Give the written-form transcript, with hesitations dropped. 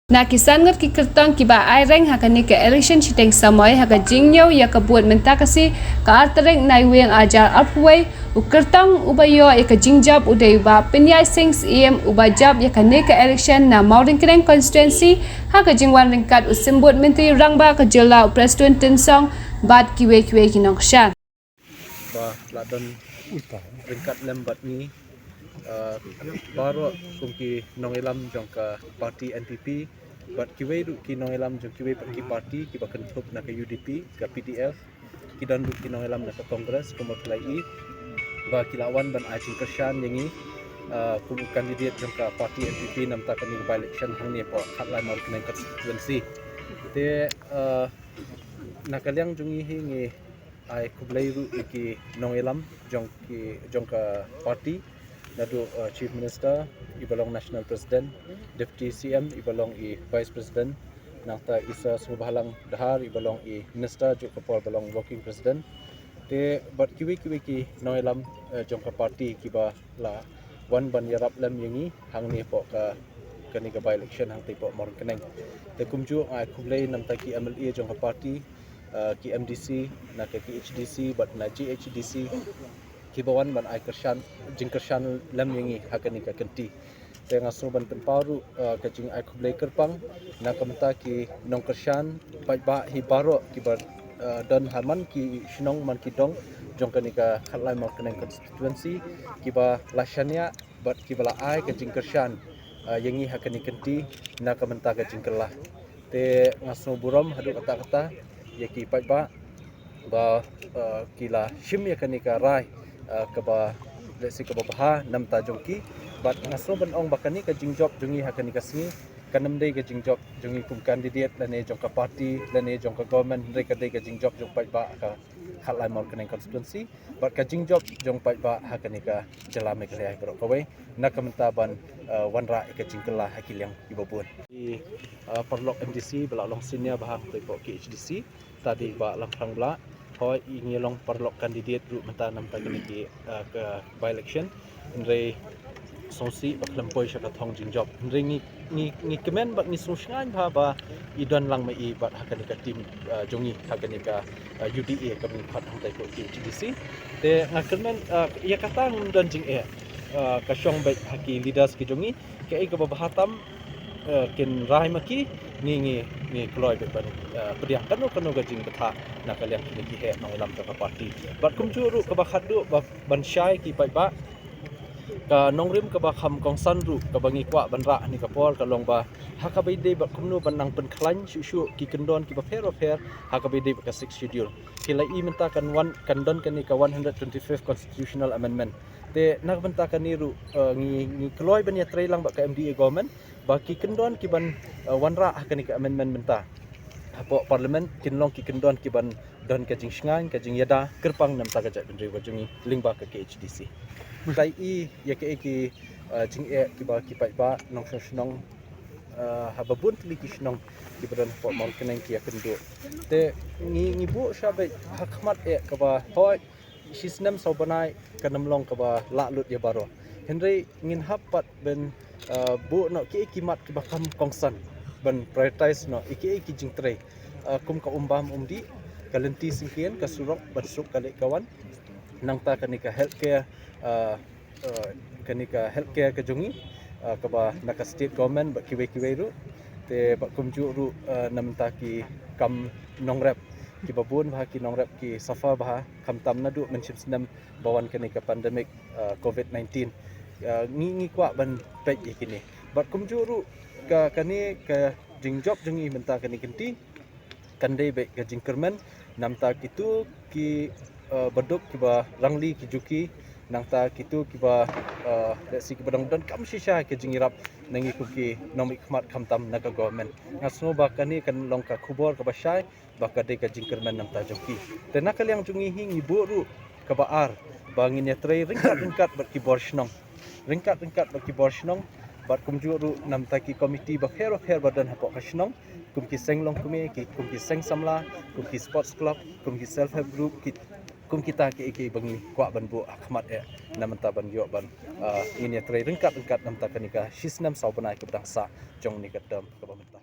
Na kisangat ki kertang ki ba ai reng hakani ke election chiteng samai haka jingyo ya kabuat mentakasi ka artereng naiweng ajar apway u kertang ubayo ya ka jingjab udai ba penyai sings em ubajab ya kane ke election na mauding kereng constituency haka jingwan ringkat u simbut menteri rangba ke jela president tensong bat kiwe kinongshan ba ladon ringkat lembat ni baru kumki nongelam jongka parti NPP bat kiwe du ki nongelam jong kiwe pergi parti ki bakan tup na ke UDP ke PDF ki dan du ki nongelam na ke kongres kumulai ba kilawan ban ajin kershan yangi kum kandidat jongka parti NPP nam ta kan by election hang ni po khatlai mar keneng constituency te nakaliang jongi hingi ai kublai ru ki nongelam jongka parti Nadu Chief Minister, ibalong National President, Deputy CM, ibalong Vice President, nangta isa sumubahalang dahar, ibalong Minister, juk kapol balong Working President. Te bat kiwi ki noilam jongka parti kiba la wan ban yarap lam yangi hang ni po ka kani ka by election hang tipo mor keneng. Te kumju ai kublai namta ki MLA jongka parti ki MDC na ki HDC bat na GHDC kibawan ban ai kershan jingkershan lam yangi hakani ka kenti te ngaso ban temparu ka jing ai kublai kerpang na kamta ki nong kershan bai ba hi baro ki bar dan haman ki shinong man ki dong jongkani ka khatlai mar keneng constituency ki ba lashania bat ki bala ai ka jingkershan yangi hakani kenti na kamta ka jingkerlah te ngaso buram hadu kata-kata yaki bai ba kila shim yakani ka rai kaba lesi kaba baha nam ta jongki bat ngaso ban ong bakani ka jingjob jongi hakani kasni kanam dei ka jingjob jongi kum candidate lane jongka party lane jongka government dei ka jingjob jong pai ba ka khalai mor kaneng constituency bat ka jingjob jong pai ba hakani ka jalame ka ai bro kawai na kamta ban wanra ka jingkela hakilyang ibabun di perlok MDC bala long senior bahang ko HDC tadi ba lang bla hoi ingilong perlok kandidat ru mata nam ta gani ki ke by election ndrei sonsi baklempoi saka thong jingjob ndrei ni kemen bak ni susngan ba idon lang mai bat hakani ka tim jongi hakani ka UDA kami phat hang tai ko HDC te ngakemen ya kata ngundan jing ka syong bai haki leaders ki jongi ke ka bahatam kin rai maki ni kloi be ban pediah kanu ga jing betha na kalian kini ki he nang lam ka parti bat kum juru ka ba khadu ban shai ki pai ba ka nongrim ka ba kham kong san ru ka bangi kwa ban ra ni ka por ka long ba ha ka bai de ba kum nu ban nang pen khlan shu ki kendon ki ba fer ha ka bai de ka 6 schedule ki la I menta kan wan kandon kan ni ka 125th constitutional amendment te nak benta kan ni ru ngi kloi ban ya trei lang ba ka MDA government baki kendon ki ban wanra hakani ka amendment menta apo parliament kinlong ki kendon ki ban don ka jing shngang ka jing yada kerpang nam ta ka ja bendri wajungi lingba ka HDC tai ya ki jing ki ba ki pai ba nong shnong hababun tli ki shnong ki badan po mon keneng ki akendo te ngi bu shabe hakmat ka ba hoi sisnem sobanai kanamlong ka ba la lut ya baro henry ngin hapat ben bu no ki kimat ki bakam kongsan ban prioritize no ki jingtre kum ka umbam umdi kalenti singkian ka surok ban suk kali kawan nang ta kanika healthcare ka jongi ka ba naka state government ba kiwe ru te ba kumju ru namta ki kam nongrep ki babun bah ki nongrep ki safa bah kam tam na du menship snam bawan kanika pandemic COVID-19 ngi kwa ban pej ikini bat kumjuru ka kani ka jingjob jongi menta kani kenti kandai be ka jingkermen namta kitu ki baduk ki ba rangli ki juki nangta kitu ki ba lesi ki badang dan kam shisha ki jingirap nangi ku ki nomik khmat khamtam na ka government ngasno ba kani kan long ka khubor ka basai ba ka de ka jingkermen namta joki te nakaliang jungi hingi buru ka baar bangin ya trei ringkat bat ki borshnong ringkat baki borshnong bat kumjuru namta ki komiti ba fer badan hapok kashnong kum ki senglong kum ki seng samla kum ki sports club kum ki self help group ki kum kita ke bangi kwa ban bu akhmat namta ban yo ban ini trai rengkat nam ta kanika shisnam saubanai ke bangsa jong ni katam ke bamta